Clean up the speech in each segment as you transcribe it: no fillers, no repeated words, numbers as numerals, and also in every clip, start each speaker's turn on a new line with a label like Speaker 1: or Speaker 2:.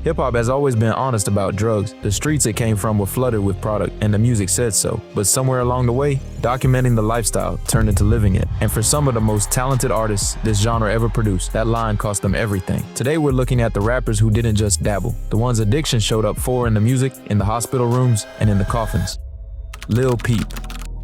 Speaker 1: Hip-hop has always been honest about drugs. The streets it came from were flooded with product, and the music said so. But somewhere along the way, documenting the lifestyle turned into living it. And for some of the most talented artists this genre ever produced, that line cost them everything. Today we're looking at the rappers who didn't just dabble, the ones addiction showed up for in the music, in the hospital rooms, and in the coffins. Lil Peep.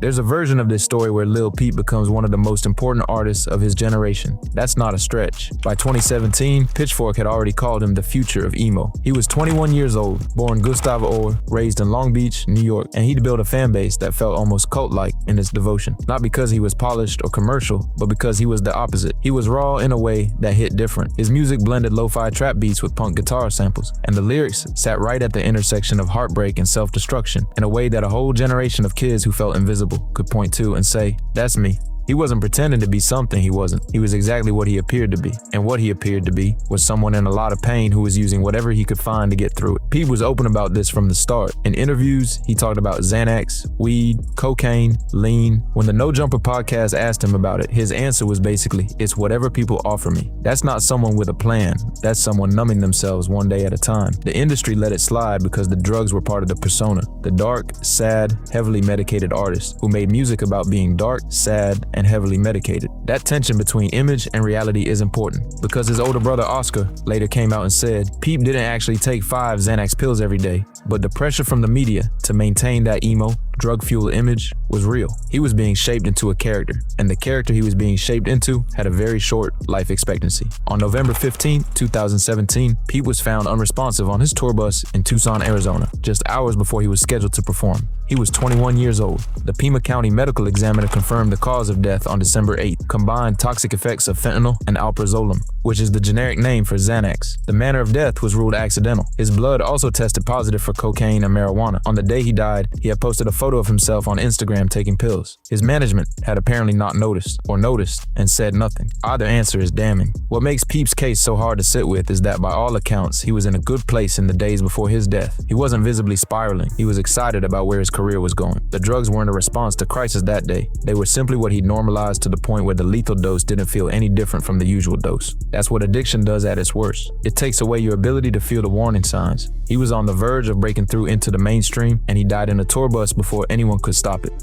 Speaker 1: There's a version of this story where Lil Peep becomes one of the most important artists of his generation. That's not a stretch. By 2017, Pitchfork had already called him the future of emo. He was 21 years old, born Gustav Orr, raised in Long Beach, New York, and he'd built a fan base that felt almost cult-like in its devotion. Not because he was polished or commercial, but because he was the opposite. He was raw in a way that hit different. His music blended lo-fi trap beats with punk guitar samples, and the lyrics sat right at the intersection of heartbreak and self-destruction in a way that a whole generation of kids who felt invisible could point to and say, "That's me." He wasn't pretending to be something he wasn't. He was exactly what he appeared to be. And what he appeared to be was someone in a lot of pain who was using whatever he could find to get through it. Peep was open about this from the start. In interviews, he talked about Xanax, weed, cocaine, lean. When the No Jumper podcast asked him about it, his answer was basically, "It's whatever people offer me." That's not someone with a plan. That's someone numbing themselves one day at a time. The industry let it slide because the drugs were part of the persona. The dark, sad, heavily medicated artist who made music about being dark, sad, and heavily medicated. That tension between image and reality is important because his older brother Oscar later came out and said Peep didn't actually take 5 Xanax pills every day, but the pressure from the media to maintain that emo, drug-fueled image was real. He was being shaped into a character, and the character he was being shaped into had a very short life expectancy. On November 15, 2017, Peep was found unresponsive on his tour bus in Tucson, Arizona, just hours before he was scheduled to perform. He was 21 years old. The Pima County medical examiner confirmed the cause of death on December 8, combined toxic effects of fentanyl and alprazolam, which is the generic name for Xanax. The manner of death was ruled accidental. His blood also tested positive for cocaine and marijuana. On the day he died, he had posted a photo of himself on Instagram taking pills. His management had apparently not noticed, or noticed, and said nothing. Either answer is damning. What makes Peep's case so hard to sit with is that by all accounts, he was in a good place in the days before his death. He wasn't visibly spiraling. He was excited about where his career was going. The drugs weren't a response to crisis that day. They were simply what he'd normalized to the point where the lethal dose didn't feel any different from the usual dose. That's what addiction does at its worst. It takes away your ability to feel the warning signs. He was on the verge of breaking through into the mainstream, and he died in a tour bus before anyone could stop it.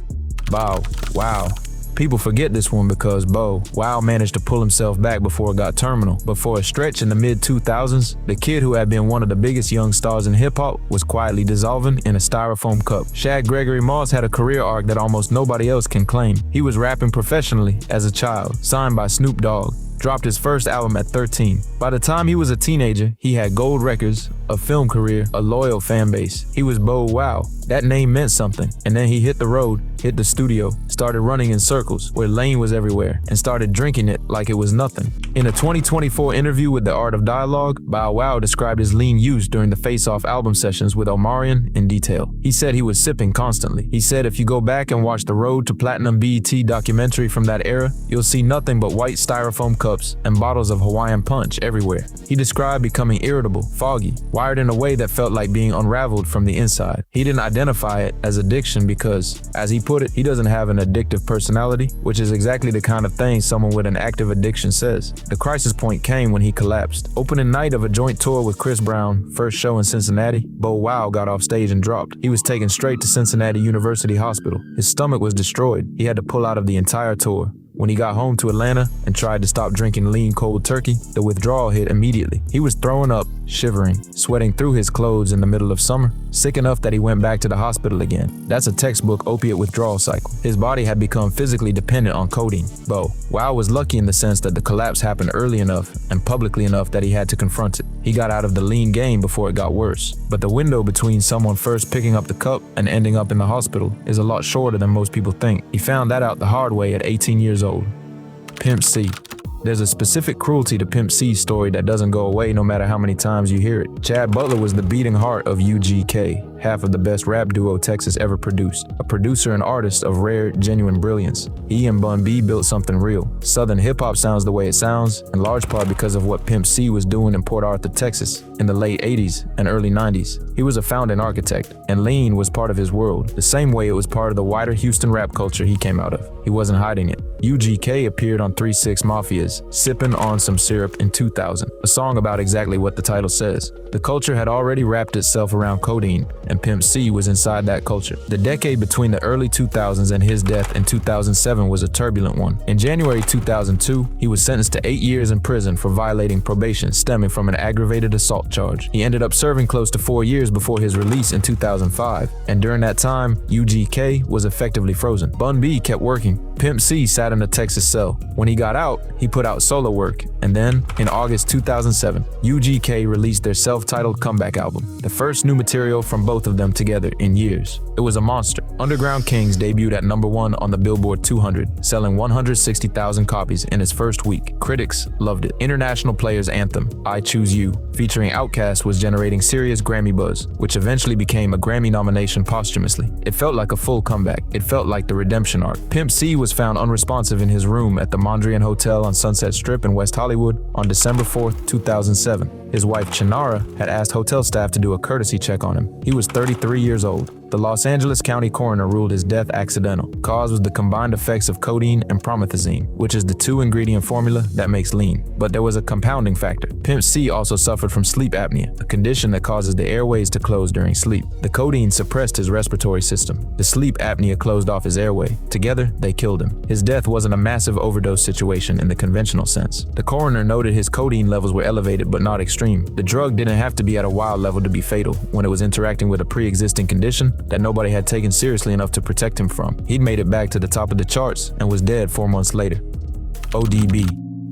Speaker 1: Bow Wow. People forget this one because Bow Wow managed to pull himself back before it got terminal. But for a stretch in the mid-2000s, the kid who had been one of the biggest young stars in hip-hop was quietly dissolving in a styrofoam cup. Shad Gregory Moss had a career arc that almost nobody else can claim. He was rapping professionally as a child, signed by Snoop Dogg. Dropped his first album at 13. By the time he was a teenager, he had gold records, a film career, a loyal fan base. He was Bow Wow. That name meant something. And then he hit the road, hit the studio, started running in circles where Lane was everywhere, and started drinking it like it was nothing. In a 2024 interview with The Art of Dialogue, Bow Wow described his lean use during the Face Off album sessions with Omarion in detail. He said he was sipping constantly. He said if you go back and watch the Road to Platinum BET documentary from that era, you'll see nothing but white styrofoam cups and bottles of Hawaiian Punch everywhere. He described becoming irritable, foggy, wired in a way that felt like being unraveled from the inside. He didn't identify it as addiction because, as he put it, he doesn't have an addictive personality, which is exactly the kind of thing someone with an active addiction says. The crisis point came when he collapsed. Opening night of a joint tour with Chris Brown, first show in Cincinnati, Bow Wow got off stage and dropped. He was taken straight to Cincinnati University Hospital. His stomach was destroyed. He had to pull out of the entire tour. When he got home to Atlanta and tried to stop drinking lean cold turkey, the withdrawal hit immediately. He was throwing up, shivering, sweating through his clothes in the middle of summer, sick enough that he went back to the hospital again. That's a textbook opiate withdrawal cycle. His body had become physically dependent on codeine. Bow Wow was lucky in the sense that the collapse happened early enough and publicly enough that he had to confront it. He got out of the lean game before it got worse. But the window between someone first picking up the cup and ending up in the hospital is a lot shorter than most people think. He found that out the hard way at 18 years old. Pimp C. There's a specific cruelty to Pimp C's story that doesn't go away no matter how many times you hear it. Chad Butler was the beating heart of UGK. half of the best rap duo Texas ever produced, a producer and artist of rare, genuine brilliance. He and Bun B built something real. Southern hip-hop sounds the way it sounds, in large part because of what Pimp C was doing in Port Arthur, Texas, in the late 80s and early 90s. He was a founding architect, and lean was part of his world, the same way it was part of the wider Houston rap culture he came out of. He wasn't hiding it. UGK appeared on 3 6 Mafia's Sippin' on Some Syrup in 2000, a song about exactly what the title says. The culture had already wrapped itself around codeine, and Pimp C was inside that culture. The decade between the early 2000s and his death in 2007 was a turbulent one. In January 2002, he was sentenced to 8 years in prison for violating probation stemming from an aggravated assault charge. He ended up serving close to 4 years before his release in 2005, and during that time, UGK was effectively frozen. Bun B kept working. Pimp C sat in a Texas cell. When he got out, he put out solo work, and then, in August 2007, UGK released their self-titled comeback album, the first new material from both of them together in years. It was a monster. Underground Kings debuted at #1 on the Billboard 200, selling 160,000 copies in its first week. Critics loved it. International Players' anthem, I Choose You, featuring Outkast, was generating serious Grammy buzz, which eventually became a Grammy nomination posthumously. It felt like a full comeback. It felt like the redemption arc. Pimp C was found unresponsive in his room at the Mondrian Hotel on Sunset Strip in West Hollywood on December 4th, 2007. His wife Chinara had asked hotel staff to do a courtesy check on him. He was 33 years old. The Los Angeles County coroner ruled his death accidental. Cause was the combined effects of codeine and promethazine, which is the 2-ingredient formula that makes lean. But there was a compounding factor. Pimp C also suffered from sleep apnea, a condition that causes the airways to close during sleep. The codeine suppressed his respiratory system. The sleep apnea closed off his airway. Together, they killed him. His death wasn't a massive overdose situation in the conventional sense. The coroner noted his codeine levels were elevated but not extreme. The drug didn't have to be at a wild level to be fatal when it was interacting with a pre-existing condition that nobody had taken seriously enough to protect him from. He'd made it back to the top of the charts and was dead 4 months later. ODB.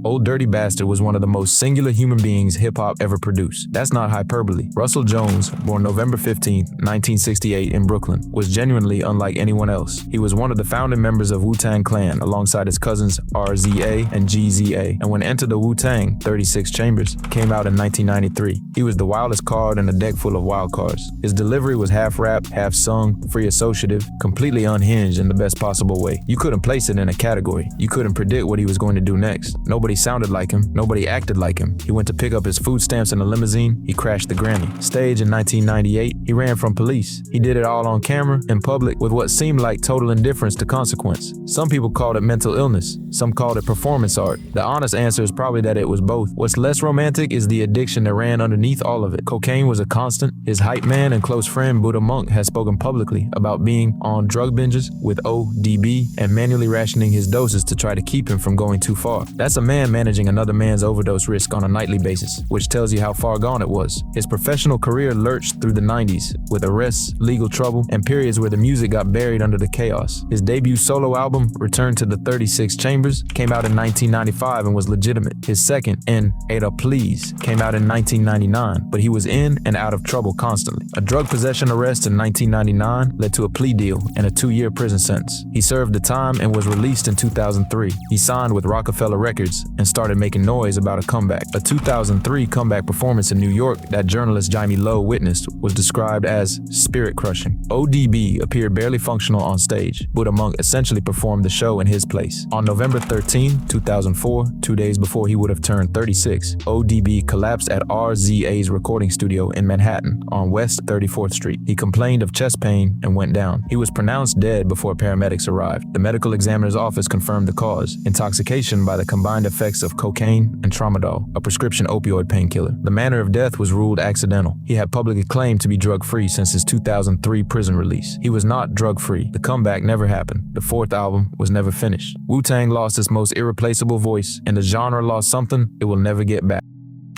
Speaker 1: Old Dirty Bastard was one of the most singular human beings hip-hop ever produced. That's not hyperbole. Russell Jones, born November 15, 1968 in Brooklyn, was genuinely unlike anyone else. He was one of the founding members of Wu-Tang Clan alongside his cousins RZA and GZA, and when Enter the Wu-Tang, 36 Chambers, came out in 1993. He was the wildest card in a deck full of wild cards. His delivery was half rap, half sung, free associative, completely unhinged in the best possible way. You couldn't place it in a category. You couldn't predict what he was going to do next. Nobody sounded like him. Nobody acted like him. He went to pick up his food stamps in a limousine. He crashed the Grammy. Stage in 1998, he ran from police. He did it all on camera, in public, with what seemed like total indifference to consequence. Some people called it mental illness. Some called it performance art. The honest answer is probably that it was both. What's less romantic is the addiction that ran underneath all of it. Cocaine was a constant. His hype man and close friend Buddha Monk has spoken publicly about being on drug binges with ODB and manually rationing his doses to try to keep him from going too far. That's a man managing another man's overdose risk on a nightly basis, which tells you how far gone it was. His professional career lurched through the 90s, with arrests, legal trouble, and periods where the music got buried under the chaos. His debut solo album, Return to the 36 Chambers, came out in 1995 and was legitimate. His second, In Ada Please, came out in 1999, but he was in and out of trouble constantly. A drug possession arrest in 1999 led to a plea deal and a 2-year prison sentence. He served the time and was released in 2003. He signed with Rockefeller Records and started making noise about a comeback. A 2003 comeback performance in New York that journalist Jaime Lowe witnessed was described as spirit-crushing. ODB appeared barely functional on stage. Buddha Monk essentially performed the show in his place. On November 13, 2004, 2 days before he would have turned 36, ODB collapsed at RZA's recording studio in Manhattan on West 34th Street. He complained of chest pain and went down. He was pronounced dead before paramedics arrived. The medical examiner's office confirmed the cause: intoxication by the combined effects of cocaine and tramadol, a prescription opioid painkiller. The manner of death was ruled accidental. He had publicly claimed to be drug-free since his 2003 prison release. He was not drug-free. The comeback never happened. The 4th album was never finished. Wu-Tang lost its most irreplaceable voice, and the genre lost something it will never get back.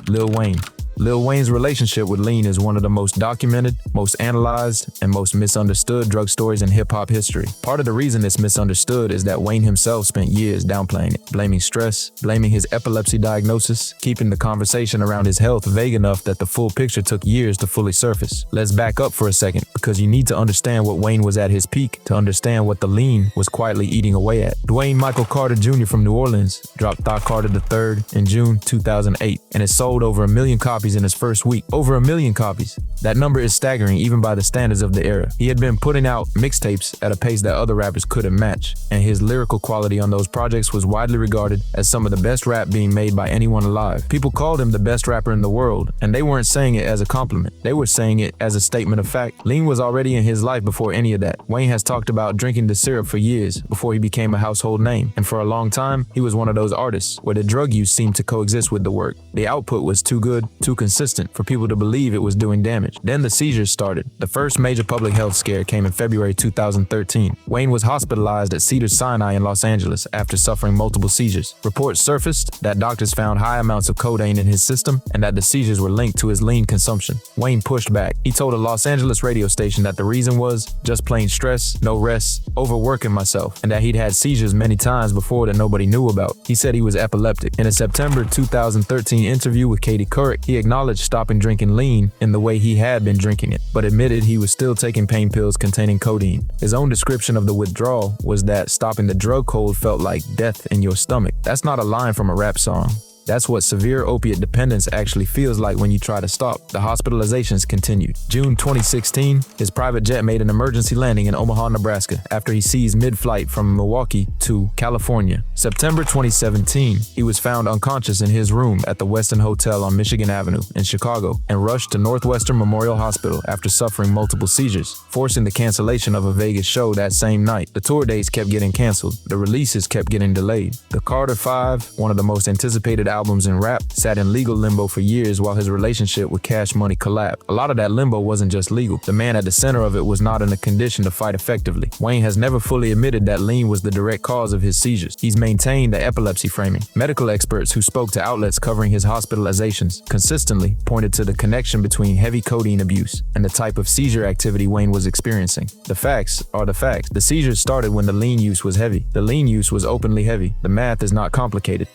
Speaker 1: Lil Wayne. Lil Wayne's relationship with lean is one of the most documented, most analyzed, and most misunderstood drug stories in hip-hop history. Part of the reason it's misunderstood is that Wayne himself spent years downplaying it, blaming stress, blaming his epilepsy diagnosis, keeping the conversation around his health vague enough that the full picture took years to fully surface. Let's back up for a second, because you need to understand what Wayne was at his peak to understand what the lean was quietly eating away at. Dwayne Michael Carter Jr. from New Orleans dropped Thought Carter III in June 2008, and it sold over 1 million copies copies in his first week. Over 1 million copies. That number is staggering even by the standards of the era. He had been putting out mixtapes at a pace that other rappers couldn't match, and his lyrical quality on those projects was widely regarded as some of the best rap being made by anyone alive. People called him the best rapper in the world, and they weren't saying it as a compliment. They were saying it as a statement of fact. Lean was already in his life before any of that. Wayne has talked about drinking the syrup for years before he became a household name, and for a long time, he was one of those artists where the drug use seemed to coexist with the work. The output was too good, too consistent for people to believe it was doing damage. Then the seizures started. The first major public health scare came in February 2013. Wayne was hospitalized at Cedars-Sinai in Los Angeles after suffering multiple seizures. Reports surfaced that doctors found high amounts of codeine in his system and that the seizures were linked to his lean consumption. Wayne pushed back. He told a Los Angeles radio station that the reason was just plain stress, no rest, overworking myself, and that he'd had seizures many times before that nobody knew about. He said he was epileptic. In a September 2013 interview with Katie Couric, he acknowledged stopping drinking lean in the way he had been drinking it, but admitted he was still taking pain pills containing codeine. His own description of the withdrawal was that stopping the drug cold felt like death in your stomach. That's not a line from a rap song. That's what severe opiate dependence actually feels like when you try to stop. The hospitalizations continued. June 2016, his private jet made an emergency landing in Omaha, Nebraska after he seized mid-flight from Milwaukee to California. September 2017, he was found unconscious in his room at the Westin Hotel on Michigan Avenue in Chicago and rushed to Northwestern Memorial Hospital after suffering multiple seizures, forcing the cancellation of a Vegas show that same night. The tour dates kept getting canceled. The releases kept getting delayed. The Carter 5, one of the most anticipated albums in rap, sat in legal limbo for years while his relationship with Cash Money collapsed. A lot of that limbo wasn't just legal. The man at the center of it was not in a condition to fight effectively. Wayne has never fully admitted that lean was the direct cause of his seizures. He's maintained the epilepsy framing. Medical experts who spoke to outlets covering his hospitalizations consistently pointed to the connection between heavy codeine abuse and the type of seizure activity Wayne was experiencing. The facts are the facts. The seizures started when the lean use was heavy. The lean use was openly heavy. The math is not complicated.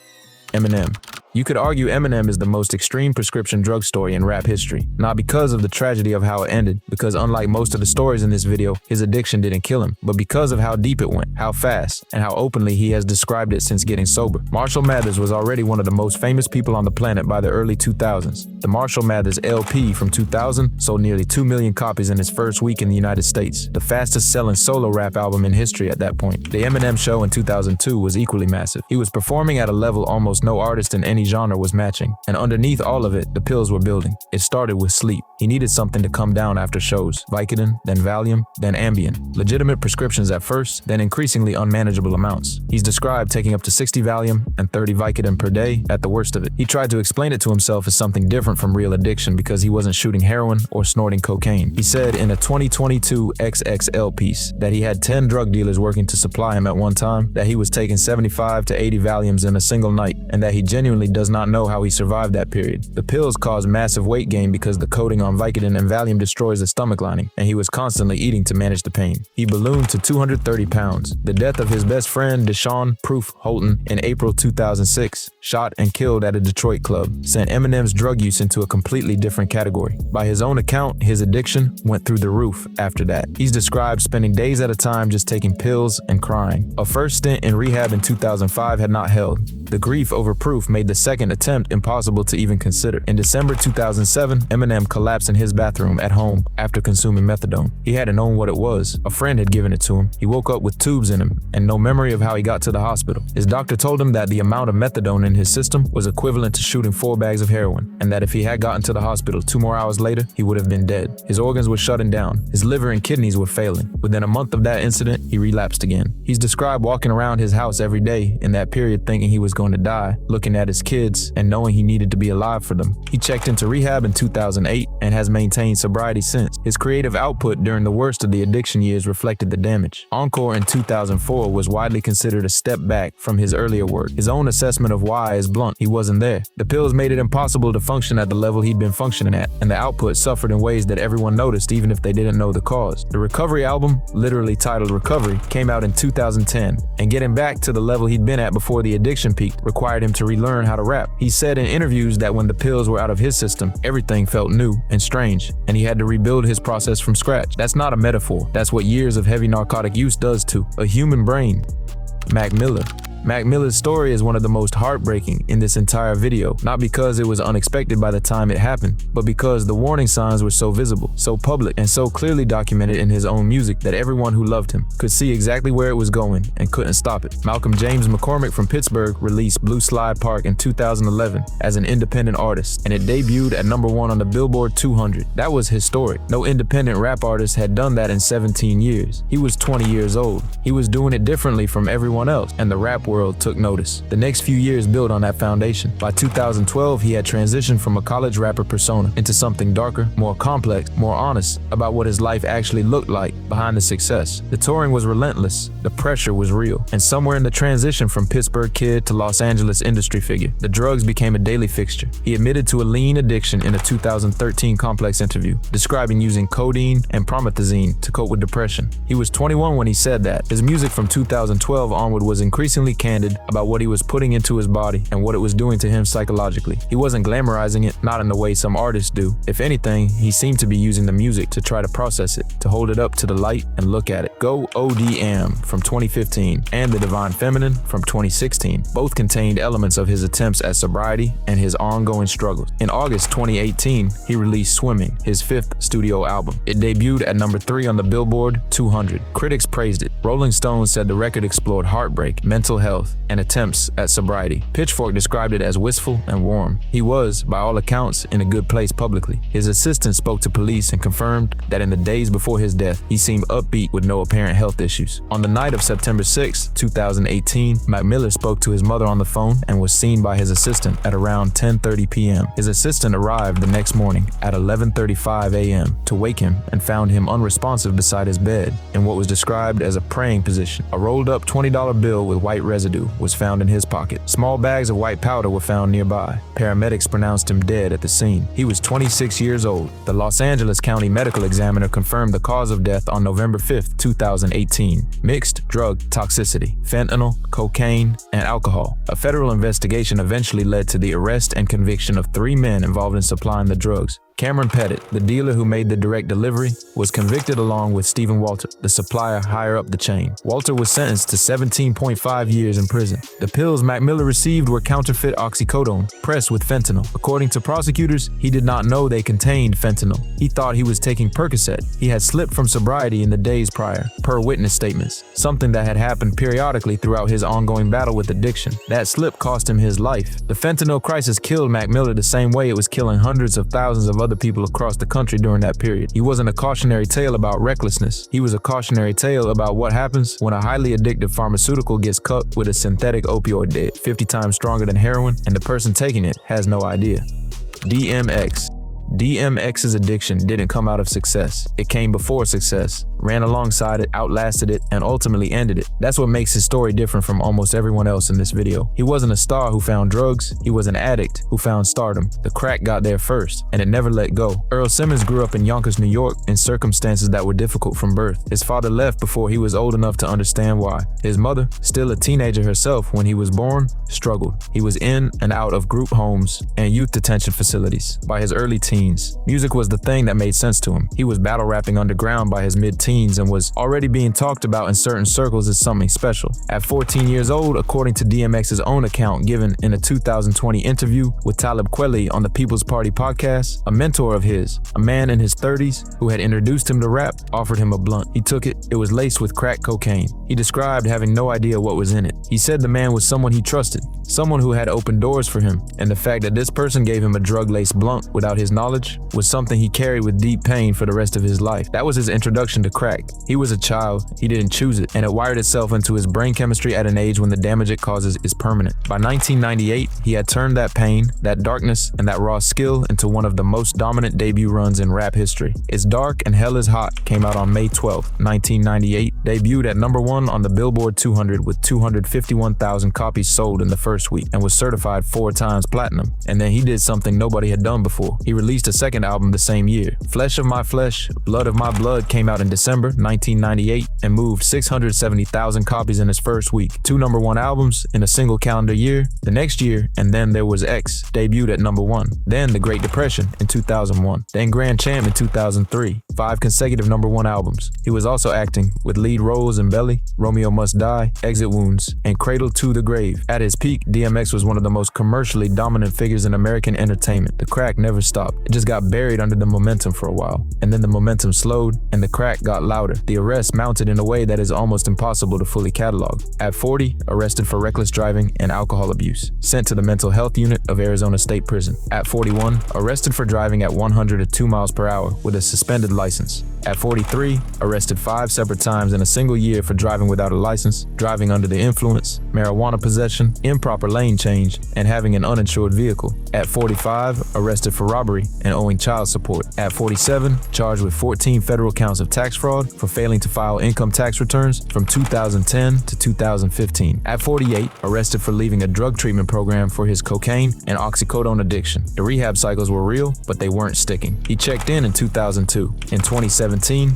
Speaker 1: Eminem. You could argue Eminem is the most extreme prescription drug story in rap history, not because of the tragedy of how it ended, because unlike most of the stories in this video, his addiction didn't kill him, but because of how deep it went, how fast, and how openly he has described it since getting sober. Marshall Mathers was already one of the most famous people on the planet by the early 2000s. The Marshall Mathers LP from 2000 sold nearly 2 million copies in its first week in the United States, the fastest selling solo rap album in history at that point. The Eminem show in 2002 was equally massive. He was performing at a level almost no artist in any genre was matching, and underneath all of it, the pills were building. It started with sleep. He needed something to come down after shows. Vicodin, then Valium, then Ambien. Legitimate prescriptions at first, then increasingly unmanageable amounts. He's described taking up to 60 Valium and 30 Vicodin per day at the worst of it. He tried to explain it to himself as something different from real addiction because he wasn't shooting heroin or snorting cocaine. He said in a 2022 XXL piece that he had 10 drug dealers working to supply him at one time, that he was taking 75 to 80 Valiums in a single night, and that he genuinely does not know how he survived that period. The pills cause massive weight gain because the coating on Vicodin and Valium destroys the stomach lining, and he was constantly eating to manage the pain. He ballooned to 230 pounds. The death of his best friend, Deshaun Proof Holton, in April 2006, shot and killed at a Detroit club, sent Eminem's drug use into a completely different category. By his own account, his addiction went through the roof after that. He's described spending days at a time just taking pills and crying. A first stint in rehab in 2005 had not held. The grief over Proof made the second attempt impossible to even consider. In December 2007, Eminem collapsed in his bathroom at home after consuming methadone. He hadn't known what it was. A friend had given it to him. He woke up with tubes in him and no memory of how he got to the hospital. His doctor told him that the amount of methadone in his system was equivalent to shooting 4 bags of heroin, and that if he had gotten to the hospital 2 more hours later, he would have been dead. His organs were shutting down. His liver and kidneys were failing. Within a month of that incident, he relapsed again. He's described walking around his house every day in that period thinking he was going to die, looking at his kids and knowing he needed to be alive for them. He checked into rehab in 2008 and has maintained sobriety since. His creative output during the worst of the addiction years reflected the damage. Encore in 2004 was widely considered a step back from his earlier work. His own assessment of why is blunt. He wasn't there. The pills made it impossible to function at the level he'd been functioning at, and the output suffered in ways that everyone noticed even if they didn't know the cause. The Recovery album, literally titled Recovery, came out in 2010, and getting back to the level he'd been at before the addiction peaked required him to relearn how to rap. He said in interviews that when the pills were out of his system, everything felt new and strange, and he had to rebuild his process from scratch. That's not a metaphor. That's what years of heavy narcotic use does to a human brain. Mac Miller. Mac Miller's story is one of the most heartbreaking in this entire video, not because it was unexpected by the time it happened, but because the warning signs were so visible, so public, and so clearly documented in his own music that everyone who loved him could see exactly where it was going and couldn't stop it. Malcolm James McCormick from Pittsburgh released Blue Slide Park in 2011 as an independent artist, and it debuted at #1 on the Billboard 200. That was historic. No independent rap artist had done that in 17 years. He was 20 years old. He was doing it differently from everyone else, and the rap world took notice. The next few years built on that foundation. By 2012, he had transitioned from a college rapper persona into something darker, more complex, more honest about what his life actually looked like behind the success. The touring was relentless. The pressure was real. And somewhere in the transition from Pittsburgh kid to Los Angeles industry figure, the drugs became a daily fixture. He admitted to a lean addiction in a 2013 Complex interview, describing using codeine and promethazine to cope with depression. He was 21 when he said that. His music from 2012 onward was increasingly candid about what he was putting into his body and what it was doing to him psychologically. He wasn't glamorizing it, not in the way some artists do. If anything, he seemed to be using the music to try to process it, to hold it up to the light and look at it. Go ODM from 2015 and The Divine Feminine from 2016 both contained elements of his attempts at sobriety and his ongoing struggles. In August 2018, he released Swimming, his 5th studio album. It debuted at #3 on the Billboard 200. Critics praised it. Rolling Stone said the record explored heartbreak, mental health, and attempts at sobriety. Pitchfork described it as wistful and warm. He was, by all accounts, in a good place publicly. His assistant spoke to police and confirmed that in the days before his death, he seemed upbeat with no apparent health issues. On the night of September 6, 2018, Mac Miller spoke to his mother on the phone and was seen by his assistant at around 10:30 p.m. His assistant arrived the next morning at 11:35 a.m. to wake him and found him unresponsive beside his bed in what was described as a praying position. A rolled up $20 bill with white residue was found in his pocket. Small bags of white powder were found nearby. Paramedics pronounced him dead at the scene. He was 26 years old. The Los Angeles County Medical Examiner confirmed the cause of death on November 5, 2018. Mixed drug toxicity, fentanyl, cocaine, and alcohol. A federal investigation eventually led to the arrest and conviction of 3 men involved in supplying the drugs. Cameron Pettit, the dealer who made the direct delivery, was convicted along with Stephen Walter, the supplier higher up the chain. Walter was sentenced to 17.5 years in prison. The pills Mac Miller received were counterfeit oxycodone, pressed with fentanyl. According to prosecutors, he did not know they contained fentanyl. He thought he was taking Percocet. He had slipped from sobriety in the days prior, per witness statements, something that had happened periodically throughout his ongoing battle with addiction. That slip cost him his life. The fentanyl crisis killed Mac Miller the same way it was killing hundreds of thousands of other people across the country during that period. He wasn't a cautionary tale about recklessness. He was a cautionary tale about what happens when a highly addictive pharmaceutical gets cut with a synthetic opioid that 50 times stronger than heroin, and the person taking it has no idea. DMX. DMX's addiction didn't come out of success. It came before success, ran alongside it, outlasted it, and ultimately ended it. That's what makes his story different from almost everyone else in this video. He wasn't a star who found drugs, he was an addict who found stardom. The crack got there first, and it never let go. Earl Simmons grew up in Yonkers, New York, in circumstances that were difficult from birth. His father left before he was old enough to understand why. His mother, still a teenager herself when he was born, struggled. He was in and out of group homes and youth detention facilities by his early teens. Music was the thing that made sense to him. He was battle rapping underground by his mid-teens and was already being talked about in certain circles as something special. At 14 years old, according to DMX's own account given in a 2020 interview with Talib Kweli on the People's Party podcast, a mentor of his, a man in his 30s who had introduced him to rap, offered him a blunt. He took it. It was laced with crack cocaine. He described having no idea what was in it. He said the man was someone he trusted, someone who had opened doors for him, and the fact that this person gave him a drug-laced blunt without his knowledge was something he carried with deep pain for the rest of his life. That was his introduction to crack. He was a child, he didn't choose it, and it wired itself into his brain chemistry at an age when the damage it causes is permanent. By 1998, he had turned that pain, that darkness, and that raw skill into one of the most dominant debut runs in rap history. It's Dark and Hell is Hot came out on May 12, 1998, debuted at #1 on the Billboard 200 with 251,000 copies sold in the first week, and was certified 4 times platinum. And then he did something nobody had done before. He released released a second album the same year. Flesh of My Flesh, Blood of My Blood came out in December 1998 and moved 670,000 copies in its first week. 2 #1 albums in a single calendar year. The next year, and then there was X, debuted at #1. Then The Great Depression in 2001. Then Grand Champ in 2003. 5 consecutive #1 albums. He was also acting with lead roles in Belly, Romeo Must Die, Exit Wounds, and Cradle to the Grave. At his peak, DMX was one of the most commercially dominant figures in American entertainment. The crack never stopped. It just got buried under the momentum for a while. And then the momentum slowed, and the crack got louder. The arrests mounted in a way that is almost impossible to fully catalog. At 40, arrested for reckless driving and alcohol abuse. Sent to the mental health unit of Arizona State Prison. At 41, arrested for driving at 102 miles per hour with a suspended license. At 43, arrested 5 separate times in a single year for driving without a license, driving under the influence, marijuana possession, improper lane change, and having an uninsured vehicle. At 45, arrested for robbery and owing child support. At 47, charged with 14 federal counts of tax fraud for failing to file income tax returns from 2010 to 2015. At 48, arrested for leaving a drug treatment program for his cocaine and oxycodone addiction. The rehab cycles were real, but they weren't sticking. He checked in 2002. In 2017,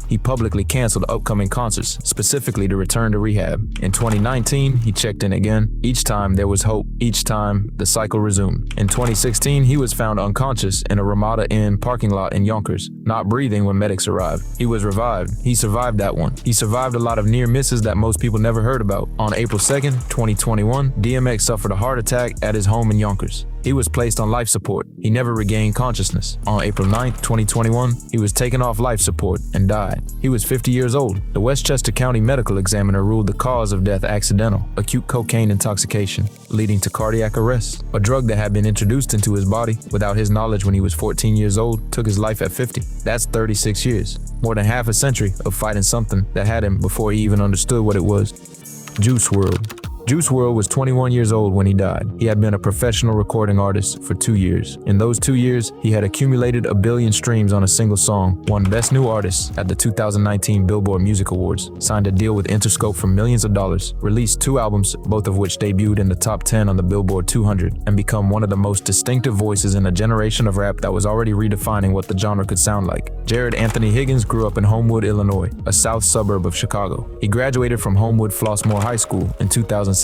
Speaker 1: he publicly canceled upcoming concerts, specifically to return to rehab. In 2019, he checked in again. Each time there was hope. Each time the cycle resumed. In 2016, he was found unconscious in a Ramada Inn parking lot in Yonkers, not breathing when medics arrived. He was revived. He survived that one. He survived a lot of near misses that most people never heard about. On April 2nd, 2021, DMX suffered a heart attack at his home in Yonkers. He was placed on life support. He never regained consciousness. On April 9th, 2021, he was taken off life support and died. He was 50 years old. The Westchester County Medical Examiner ruled the cause of death accidental, acute cocaine intoxication, leading to cardiac arrest. A drug that had been introduced into his body without his knowledge when he was 14 years old took his life at 50. That's 36 years. More than half a century of fighting something that had him before he even understood what it was. Juice WRLD. Juice WRLD was 21 years old when he died. He had been a professional recording artist for 2 years. In those 2 years, he had accumulated 1 billion streams on a single song, won Best New Artist at the 2019 Billboard Music Awards, signed a deal with Interscope for millions of dollars, released 2 albums, both of which debuted in the top 10 on the Billboard 200, and become one of the most distinctive voices in a generation of rap that was already redefining what the genre could sound like. Jared Anthony Higgins grew up in Homewood, Illinois, a south suburb of Chicago. He graduated from Homewood Flossmoor High School in 2017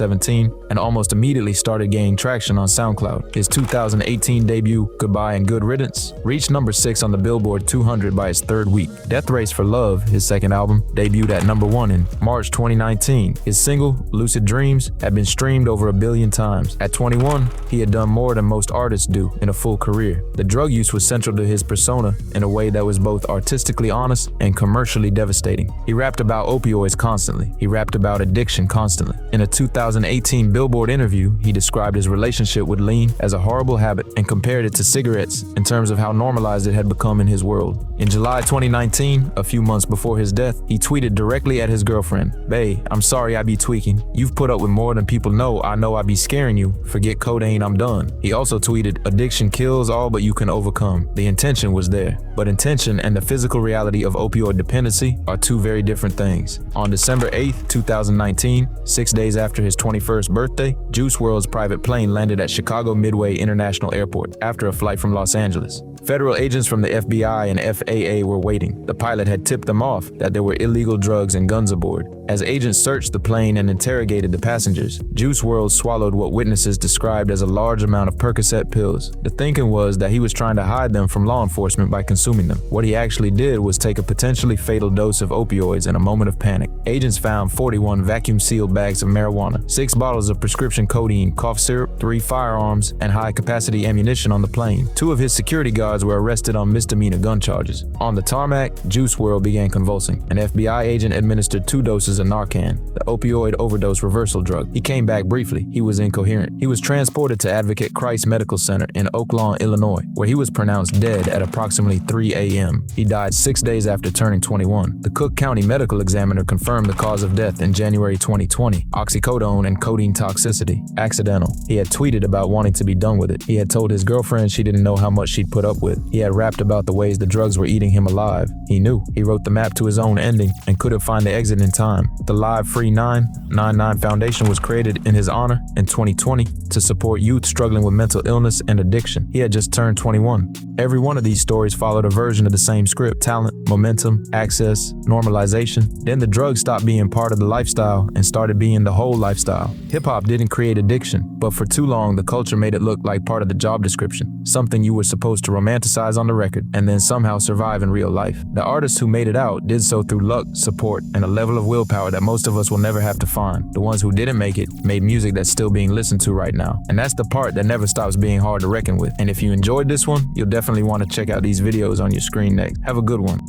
Speaker 1: and almost immediately started gaining traction on SoundCloud. His 2018 debut, Goodbye and Good Riddance, reached number 6 on the Billboard 200 by its 3rd week. Death Race for Love, his second album, debuted at number 1 in March 2019. His single, Lucid Dreams, had been streamed over 1 billion times. At 21, he had done more than most artists do in a full career. The drug use was central to his persona in a way that was both artistically honest and commercially devastating. He rapped about opioids constantly. He rapped about addiction constantly. In a 2018 Billboard interview, he described his relationship with lean as a horrible habit and compared it to cigarettes in terms of how normalized it had become in his world. In July 2019, a few months before his death, he tweeted directly at his girlfriend, "Bae, I'm sorry I be tweaking. You've put up with more than people know. I know I be scaring you. Forget codeine, I'm done." He also tweeted, "Addiction kills all but you can overcome." The intention was there, but intention and the physical reality of opioid dependency are 2 very different things. On December 8th, 2019, 6 days after his 21st birthday, Juice WRLD's private plane landed at Chicago Midway International Airport after a flight from Los Angeles. Federal agents from the FBI and FAA were waiting. The pilot had tipped them off that there were illegal drugs and guns aboard. As agents searched the plane and interrogated the passengers, Juice WRLD swallowed what witnesses described as a large amount of Percocet pills. The thinking was that he was trying to hide them from law enforcement by consuming them. What he actually did was take a potentially fatal dose of opioids in a moment of panic. Agents found 41 vacuum-sealed bags of marijuana, 6 bottles of prescription codeine, cough syrup, 3 firearms, and high-capacity ammunition on the plane. 2 of his security guards were arrested on misdemeanor gun charges. On the tarmac, Juice WRLD began convulsing. An FBI agent administered 2 doses of Narcan, the opioid overdose reversal drug. He came back briefly. He was incoherent. He was transported to Advocate Christ Medical Center in Oak Lawn, Illinois, where he was pronounced dead at approximately 3 a.m. He died 6 days after turning 21. The Cook County Medical Examiner confirmed the cause of death in January 2020, oxycodone and codeine toxicity, accidental. He had tweeted about wanting to be done with it. He had told his girlfriend she didn't know how much she'd put up with. He had rapped about the ways the drugs were eating him alive. He knew. He wrote the map to his own ending and couldn't find the exit in time. The Live Free 999 Foundation was created in his honor in 2020 to support youth struggling with mental illness and addiction. He had just turned 21. Every one of these stories followed a version of the same script: talent, momentum, access, normalization. Then the drugs stopped being part of the lifestyle and started being the whole lifestyle. Hip-hop didn't create addiction, but for too long the culture made it look like part of the job description, something you were supposed to romanticize on the record and then somehow survive in real life. The artists who made it out did so through luck, support, and a level of willpower that most of us will never have to find. The ones who didn't make it made music that's still being listened to right now. And that's the part that never stops being hard to reckon with. And if you enjoyed this one, you'll definitely want to check out these videos on your screen next. Have a good one.